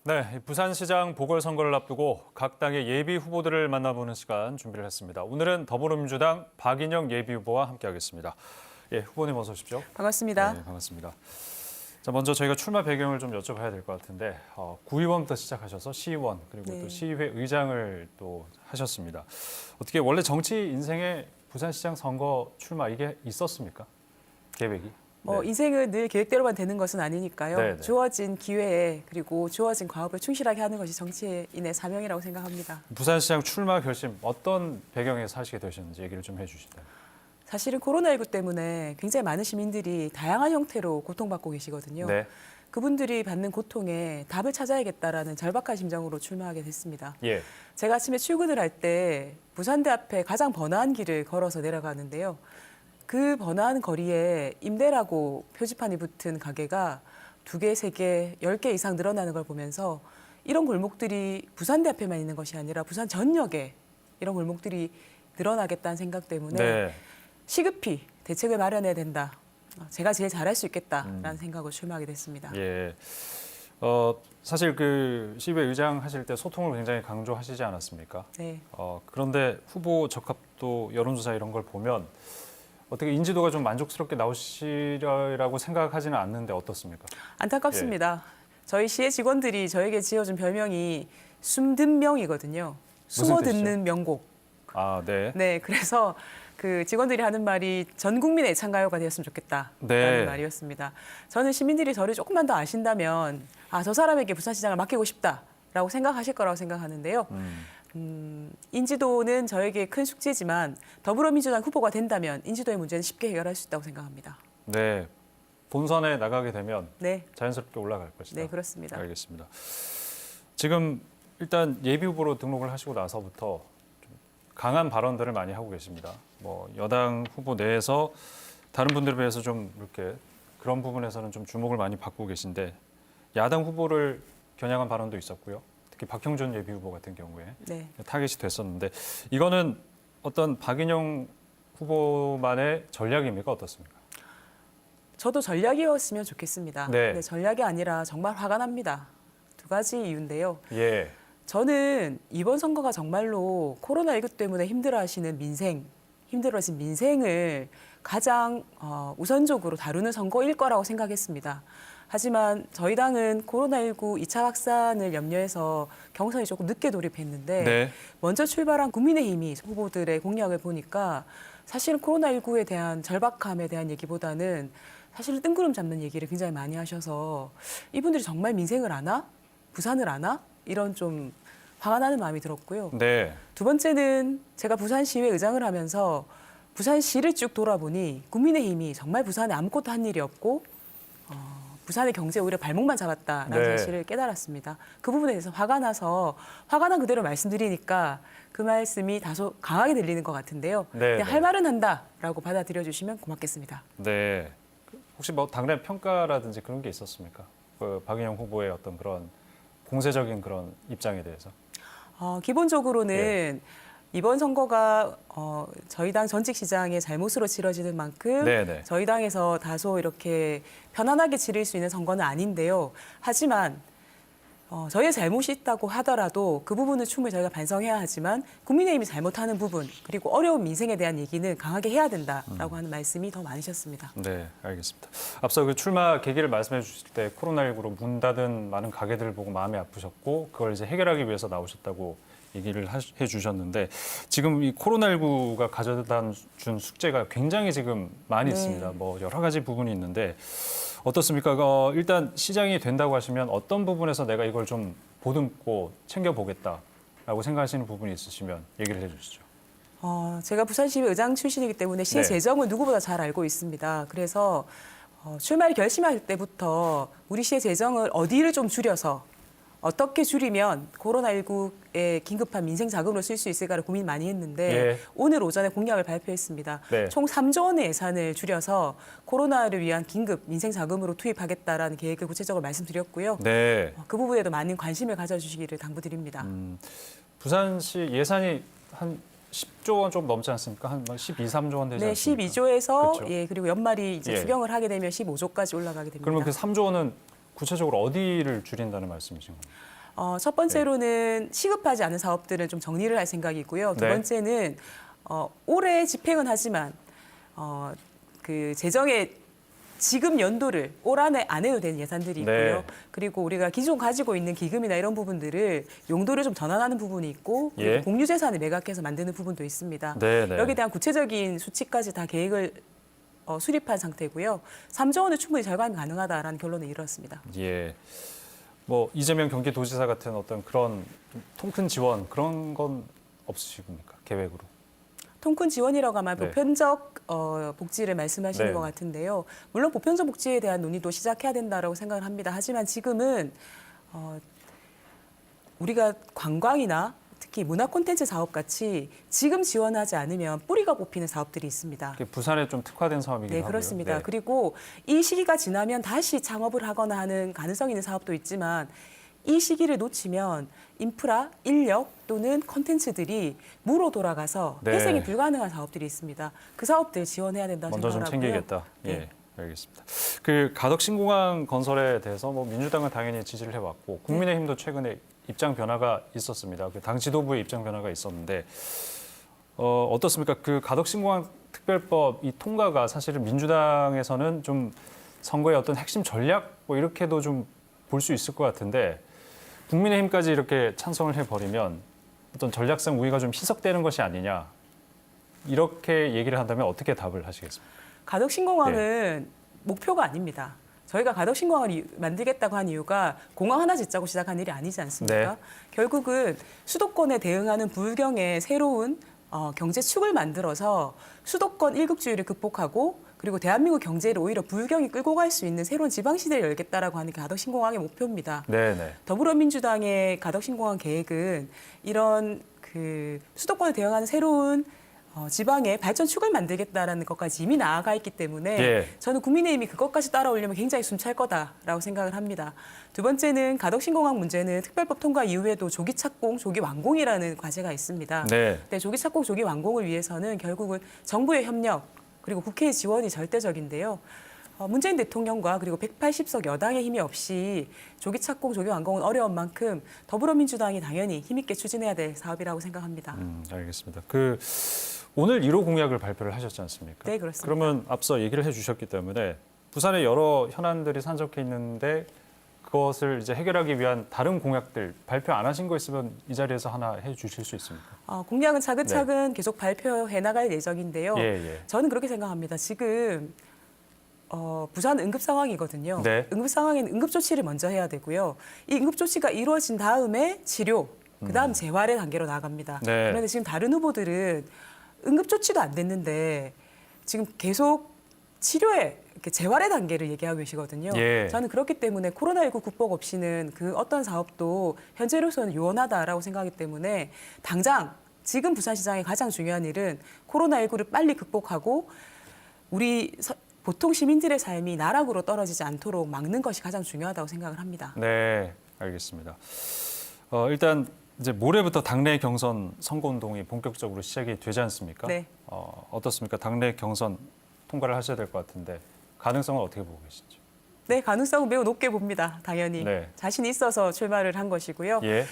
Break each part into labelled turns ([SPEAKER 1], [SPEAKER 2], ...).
[SPEAKER 1] 네, 부산시장 보궐선거를 앞두고 각 당의 예비 후보들을 만나보는 시간 준비를 했습니다. 오늘은 더불어민주당 박인영 예비후보와 함께하겠습니다. 예, 후보님 어서 오십시오.
[SPEAKER 2] 반갑습니다.
[SPEAKER 1] 네, 반갑습니다. 자, 먼저 저희가 출마 배경을 좀 여쭤봐야 될 것 같은데 구의원부터 시작하셔서 시의원 그리고
[SPEAKER 2] 네.
[SPEAKER 1] 또 시의회 의장을 또 하셨습니다. 어떻게 원래 정치 인생에 부산시장 선거 출마 이게 있었습니까? 계획이? 네.
[SPEAKER 2] 인생은 늘 계획대로만 되는 것은 아니니까요.
[SPEAKER 1] 네, 네.
[SPEAKER 2] 주어진 기회에 그리고 주어진 과업을 충실하게 하는 것이 정치인의 사명이라고 생각합니다.
[SPEAKER 1] 부산시장 출마 결심 어떤 배경에서 하시게 되셨는지 얘기를 좀 해주시다면.
[SPEAKER 2] 사실은 코로나19 때문에 굉장히 많은 시민들이 다양한 형태로 고통받고 계시거든요.
[SPEAKER 1] 네.
[SPEAKER 2] 그분들이 받는 고통에 답을 찾아야겠다라는 절박한 심정으로 출마하게 됐습니다.
[SPEAKER 1] 예.
[SPEAKER 2] 제가 아침에 출근을 할 때 부산대 앞에 가장 번화한 길을 걸어서 내려가는데요. 그 번화한 거리에 임대라고 표지판이 붙은 가게가 2개, 3개, 10개 이상 늘어나는 걸 보면서 이런 골목들이 부산대 앞에만 있는 것이 아니라 부산 전역에 이런 골목들이 늘어나겠다는 생각 때문에
[SPEAKER 1] 네.
[SPEAKER 2] 시급히 대책을 마련해야 된다. 제가 제일 잘할 수 있겠다라는 생각으로 출마하게 됐습니다.
[SPEAKER 1] 예. 사실 그 시의회 의장 하실 때 소통을 굉장히 강조하시지 않았습니까?
[SPEAKER 2] 네.
[SPEAKER 1] 그런데 후보 적합도 여론조사 이런 걸 보면 어떻게 인지도가 좀 만족스럽게 나오시리라고 생각하지는 않는데 어떻습니까?
[SPEAKER 2] 안타깝습니다. 저희 시의 직원들이 저에게 지어준 별명이 숨든 명이거든요. 숨어 듣는 명곡.
[SPEAKER 1] 아, 네.
[SPEAKER 2] 네, 그래서 그 직원들이 하는 말이 전 국민의 애창가요가 되었으면 좋겠다라는
[SPEAKER 1] 네.
[SPEAKER 2] 말이었습니다. 저는 시민들이 저를 조금만 더 아신다면 저 사람에게 부산시장을 맡기고 싶다라고 생각하실 거라고 생각하는데요. 인지도는 저에게 큰 숙제지만 더불어민주당 후보가 된다면 인지도의 문제는 쉽게 해결할 수 있다고 생각합니다.
[SPEAKER 1] 네. 본선에 나가게 되면
[SPEAKER 2] 네,
[SPEAKER 1] 자연스럽게 올라갈 것이다.
[SPEAKER 2] 네 그렇습니다.
[SPEAKER 1] 알겠습니다. 지금 일단 예비 후보로 등록을 하시고 나서부터 좀 강한 발언들을 많이 하고 계십니다. 뭐 여당 후보 내에서 다른 분들에 비해서 좀 이렇게 그런 부분에서는 좀 주목을 많이 받고 계신데 야당 후보를 겨냥한 발언도 있었고요. 특히 박형준 예비 후보 같은 경우에
[SPEAKER 2] 네.
[SPEAKER 1] 타겟이 됐었는데 이거는 어떤 박인영 후보만의 전략입니까? 어떻습니까?
[SPEAKER 2] 저도 전략이었으면 좋겠습니다.
[SPEAKER 1] 네.
[SPEAKER 2] 근데 전략이 아니라 정말 화가 납니다. 2가지 이유인데요.
[SPEAKER 1] 예.
[SPEAKER 2] 저는 이번 선거가 정말로 코로나19 때문에 힘들어하시는 힘들어진 민생을 가장 우선적으로 다루는 선거일 거라고 생각했습니다. 하지만 저희 당은 코로나19 2차 확산을 염려해서 경선이 조금 늦게 돌입했는데
[SPEAKER 1] 네.
[SPEAKER 2] 먼저 출발한 국민의힘이 후보들의 공약을 보니까 사실은 코로나19에 대한 절박함에 대한 얘기보다는 사실은 뜬구름 잡는 얘기를 굉장히 많이 하셔서 이분들이 정말 민생을 아나? 부산을 아나? 이런 좀 화가 나는 마음이 들었고요.
[SPEAKER 1] 네.
[SPEAKER 2] 2번째는 제가 부산시의회 의장을 하면서 부산시를 쭉 돌아보니 국민의힘이 정말 부산에 아무것도 한 일이 없고 부산의 경제에 오히려 발목만 잡았다라는
[SPEAKER 1] 네.
[SPEAKER 2] 사실을 깨달았습니다. 그 부분에 대해서 화가 나서 화가 난 그대로 말씀드리니까 그 말씀이 다소 강하게 들리는 것 같은데요.
[SPEAKER 1] 네,
[SPEAKER 2] 그냥 할 말은 한다라고 받아들여 주시면 고맙겠습니다.
[SPEAKER 1] 네. 혹시 뭐 당내 평가라든지 그런 게 있었습니까? 그 박인영 후보의 어떤 그런 공세적인 그런 입장에 대해서.
[SPEAKER 2] 기본적으로는 이번 선거가 저희 당 전직 시장의 잘못으로 치러지는 만큼
[SPEAKER 1] 네네.
[SPEAKER 2] 저희 당에서 다소 이렇게 편안하게 치를 수 있는 선거는 아닌데요. 하지만 저희의 잘못이 있다고 하더라도 그 부분은 충분히 저희가 반성해야 하지만 국민의힘이 잘못하는 부분 그리고 어려운 민생에 대한 얘기는 강하게 해야 된다라고 하는 말씀이 더 많으셨습니다.
[SPEAKER 1] 네, 알겠습니다. 앞서 그 출마 계기를 말씀해 주실 때 코로나19로 문 닫은 많은 가게들을 보고 마음이 아프셨고 그걸 이제 해결하기 위해서 나오셨다고 얘기를 해 주셨는데 지금 이 코로나19가 가져다 준 숙제가 굉장히 지금 많이
[SPEAKER 2] 네.
[SPEAKER 1] 있습니다. 뭐 여러 가지 부분이 있는데 어떻습니까? 일단 시장이 된다고 하시면 어떤 부분에서 내가 이걸 좀 보듬고 챙겨보겠다라고 생각하시는 부분이 있으시면 얘기를 해주시죠.
[SPEAKER 2] 제가 부산시의회 의장 출신이기 때문에 시의
[SPEAKER 1] 네.
[SPEAKER 2] 재정을 누구보다 잘 알고 있습니다. 그래서 출마를 결심할 때부터 우리 시의 재정을 어디를 좀 줄여서 어떻게 줄이면 코로나19에 긴급한 민생 자금으로 쓸 수 있을까를 고민 많이 했는데
[SPEAKER 1] 예.
[SPEAKER 2] 오늘 오전에 공약을 발표했습니다.
[SPEAKER 1] 네.
[SPEAKER 2] 총 3조 원의 예산을 줄여서 코로나를 위한 긴급 민생 자금으로 투입하겠다라는 계획을 구체적으로 말씀드렸고요.
[SPEAKER 1] 네.
[SPEAKER 2] 그 부분에도 많은 관심을 가져주시기를 당부드립니다.
[SPEAKER 1] 부산시 예산이 한 10조 원 좀 넘지 않습니까? 한 12, 3조 원 되지
[SPEAKER 2] 네,
[SPEAKER 1] 않습니까?
[SPEAKER 2] 12조에서
[SPEAKER 1] 그렇죠.
[SPEAKER 2] 그리고 연말이 이제
[SPEAKER 1] 예.
[SPEAKER 2] 추경을 하게 되면 15조까지 올라가게 됩니다.
[SPEAKER 1] 그러면 그 3조 원은 구체적으로 어디를 줄인다는 말씀이신 겁니까?
[SPEAKER 2] 첫 번째로는 시급하지 않은 사업들은 좀 정리를 할 생각이고요. 두
[SPEAKER 1] 네.
[SPEAKER 2] 번째는 올해 집행은 하지만 그 재정의 지금 연도를 올 안에 안 해도 되는 예산들이 있고요.
[SPEAKER 1] 네.
[SPEAKER 2] 그리고 우리가 기존 가지고 있는 기금이나 이런 부분들을 용도를 좀 전환하는 부분이 있고 그리고
[SPEAKER 1] 예.
[SPEAKER 2] 공유재산을 매각해서 만드는 부분도 있습니다.
[SPEAKER 1] 네, 네.
[SPEAKER 2] 여기에 대한 구체적인 수치까지 다 계획을 수립한 상태고요. 3조 원은 충분히 절감이 가능하다라는 결론에 이르렀습니다.
[SPEAKER 1] 예. 뭐 이재명 경기도지사 같은 어떤 그런 통 큰 지원 그런 건 없으십니까? 계획으로?
[SPEAKER 2] 통큰 지원이라고 하면
[SPEAKER 1] 네.
[SPEAKER 2] 보편적 복지를 말씀하시는
[SPEAKER 1] 네.
[SPEAKER 2] 것 같은데요. 물론 보편적 복지에 대한 논의도 시작해야 된다라고 생각을 합니다. 하지만 지금은 우리가 관광이나 특히 문화 콘텐츠 사업 같이 지금 지원하지 않으면 뿌리가 뽑히는 사업들이 있습니다.
[SPEAKER 1] 그게 부산에 좀 특화된 사업이긴
[SPEAKER 2] 네,
[SPEAKER 1] 하고요.
[SPEAKER 2] 그렇습니다.
[SPEAKER 1] 네.
[SPEAKER 2] 그리고 이 시기가 지나면 다시 창업을 하거나 하는 가능성이 있는 사업도 있지만 이 시기를 놓치면 인프라, 인력 또는 콘텐츠들이 무로 돌아가서
[SPEAKER 1] 네.
[SPEAKER 2] 회생이 불가능한 사업들이 있습니다. 그 사업들 지원해야 된다고
[SPEAKER 1] 먼저 좀
[SPEAKER 2] 생각하고요.
[SPEAKER 1] 챙기겠다.
[SPEAKER 2] 네.
[SPEAKER 1] 예, 알겠습니다. 그 가덕 신공항 건설에 대해서 뭐 민주당은 당연히 지지를 해왔고 국민의힘도 최근에 입장 변화가 있었습니다. 그 당 지도부의 입장 변화가 있었는데 어떻습니까? 그 가덕 신공항 특별법 이 통과가 사실은 민주당에서는 좀 선거의 어떤 핵심 전략 뭐 이렇게도 좀 볼 수 있을 것 같은데 국민의힘까지 이렇게 찬성을 해버리면 어떤 전략상 우위가 좀 희석되는 것이 아니냐 이렇게 얘기를 한다면 어떻게 답을 하시겠습니까?
[SPEAKER 2] 가덕 신공항은 목표가 아닙니다. 저희가 가덕 신공항을 만들겠다고 한 이유가 공항 하나 짓자고 시작한 일이 아니지 않습니까?
[SPEAKER 1] 네.
[SPEAKER 2] 결국은 수도권에 대응하는 불경의 새로운 경제축을 만들어서 수도권 일극주의를 극복하고 그리고 대한민국 경제를 오히려 불경이 끌고 갈 수 있는 새로운 지방시대를 열겠다라고 하는 게 가덕 신공항의 목표입니다.
[SPEAKER 1] 네네.
[SPEAKER 2] 더불어민주당의 가덕 신공항 계획은 이런 그 수도권에 대응하는 새로운 지방의 발전축을 만들겠다라는 것까지 이미 나아가 있기 때문에
[SPEAKER 1] 예.
[SPEAKER 2] 저는 국민의힘이 그것까지 따라오려면 굉장히 숨찰 거다라고 생각을 합니다. 두 번째는 가덕 신공항 문제는 특별법 통과 이후에도 조기 착공, 조기 완공이라는 과제가 있습니다.
[SPEAKER 1] 네.
[SPEAKER 2] 근데 조기 착공, 조기 완공을 위해서는 결국은 정부의 협력 그리고 국회의 지원이 절대적인데요. 문재인 대통령과 그리고 180석 여당의 힘이 없이 조기 착공, 조기 완공은 어려운 만큼 더불어민주당이 당연히 힘있게 추진해야 될 사업이라고 생각합니다.
[SPEAKER 1] 알겠습니다. 그 오늘 1호 공약을 발표를 하셨지 않습니까?
[SPEAKER 2] 네, 그렇습니다.
[SPEAKER 1] 그러면 앞서 얘기를 해주셨기 때문에 부산에 여러 현안들이 산적해 있는데 그것을 이제 해결하기 위한 다른 공약들 발표 안 하신 거 있으면 이 자리에서 하나 해주실 수 있습니까?
[SPEAKER 2] 공약은 차근차근 계속 발표해 나갈 예정인데요.
[SPEAKER 1] 예, 예.
[SPEAKER 2] 저는 그렇게 생각합니다. 지금 부산 응급 상황이거든요.
[SPEAKER 1] 네.
[SPEAKER 2] 응급 상황에는 응급 조치를 먼저 해야 되고요. 이 응급 조치가 이루어진 다음에 치료, 그다음 재활의 단계로 나아갑니다.
[SPEAKER 1] 네.
[SPEAKER 2] 그런데 지금 다른 후보들은 응급 조치도 안 됐는데 지금 계속 치료에 이렇게 재활의 단계를 얘기하고 계시거든요.
[SPEAKER 1] 예.
[SPEAKER 2] 저는 그렇기 때문에 코로나19 극복 없이는 그 어떤 사업도 현재로서는 요원하다라고 생각하기 때문에 당장 지금 부산시장의 가장 중요한 일은 코로나19를 빨리 극복하고 우리 보통 시민들의 삶이 나락으로 떨어지지 않도록 막는 것이 가장 중요하다고 생각을 합니다.
[SPEAKER 1] 네, 알겠습니다. 일단 이제 모레부터 당내 경선 선거운동이 본격적으로 시작이 되지 않습니까?
[SPEAKER 2] 네.
[SPEAKER 1] 어떻습니까? 당내 경선 통과를 하셔야 될 것 같은데 가능성은 어떻게 보고 계신지?
[SPEAKER 2] 네, 가능성은 매우 높게 봅니다. 당연히.
[SPEAKER 1] 네.
[SPEAKER 2] 자신이 있어서 출마를 한 것이고요.
[SPEAKER 1] 예.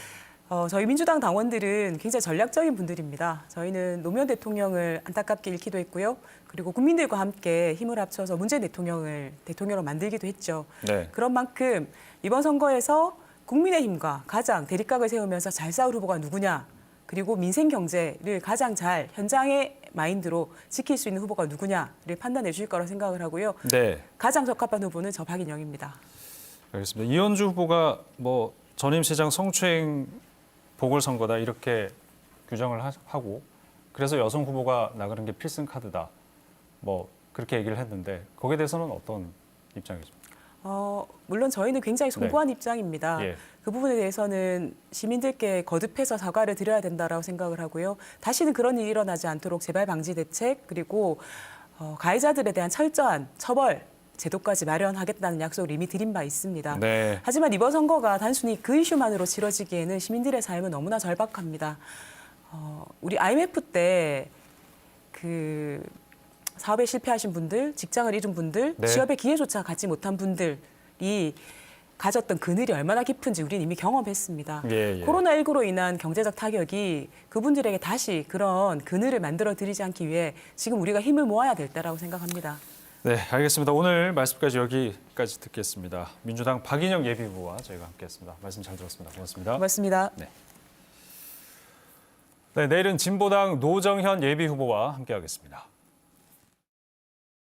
[SPEAKER 2] 저희 민주당 당원들은 굉장히 전략적인 분들입니다. 저희는 노무현 대통령을 안타깝게 잃기도 했고요. 그리고 국민들과 함께 힘을 합쳐서 문재인 대통령을 대통령으로 만들기도 했죠.
[SPEAKER 1] 네.
[SPEAKER 2] 그런 만큼 이번 선거에서 국민의힘과 가장 대립각을 세우면서 잘 싸울 후보가 누구냐, 그리고 민생 경제를 가장 잘 현장의 마인드로 지킬 수 있는 후보가 누구냐를 판단해 주실 거라 생각을 하고요.
[SPEAKER 1] 네.
[SPEAKER 2] 가장 적합한 후보는 저 박인영입니다.
[SPEAKER 1] 알겠습니다. 이현주 후보가 뭐 전임 시장 성추행 보궐선거다 이렇게 규정을 하고 그래서 여성 후보가 나가는 게 필승 카드다. 뭐 그렇게 얘기를 했는데 거기에 대해서는 어떤 입장이십니까?
[SPEAKER 2] 물론 저희는 굉장히 송구한 입장입니다.
[SPEAKER 1] 예.
[SPEAKER 2] 그 부분에 대해서는 시민들께 거듭해서 사과를 드려야 된다라고 생각을 하고요. 다시는 그런 일이 일어나지 않도록 재발 방지 대책 그리고 가해자들에 대한 철저한 처벌 제도까지 마련하겠다는 약속을 이미 드린 바 있습니다.
[SPEAKER 1] 네.
[SPEAKER 2] 하지만 이번 선거가 단순히 그 이슈만으로 치러지기에는 시민들의 삶은 너무나 절박합니다. 우리 IMF 때 그 사업에 실패하신 분들, 직장을 잃은 분들,
[SPEAKER 1] 네.
[SPEAKER 2] 취업의 기회조차 갖지 못한 분들이 가졌던 그늘이 얼마나 깊은지 우리는 이미 경험했습니다.
[SPEAKER 1] 예, 예.
[SPEAKER 2] 코로나19로 인한 경제적 타격이 그분들에게 다시 그런 그늘을 만들어 드리지 않기 위해 지금 우리가 힘을 모아야 될 때라고 생각합니다.
[SPEAKER 1] 네, 알겠습니다. 오늘 말씀까지 여기까지 듣겠습니다. 민주당 박인영 예비후보와 저희가 함께했습니다. 말씀 잘 들었습니다. 고맙습니다.
[SPEAKER 2] 고맙습니다.
[SPEAKER 1] 네, 내일은 진보당 노정현 예비후보와 함께하겠습니다.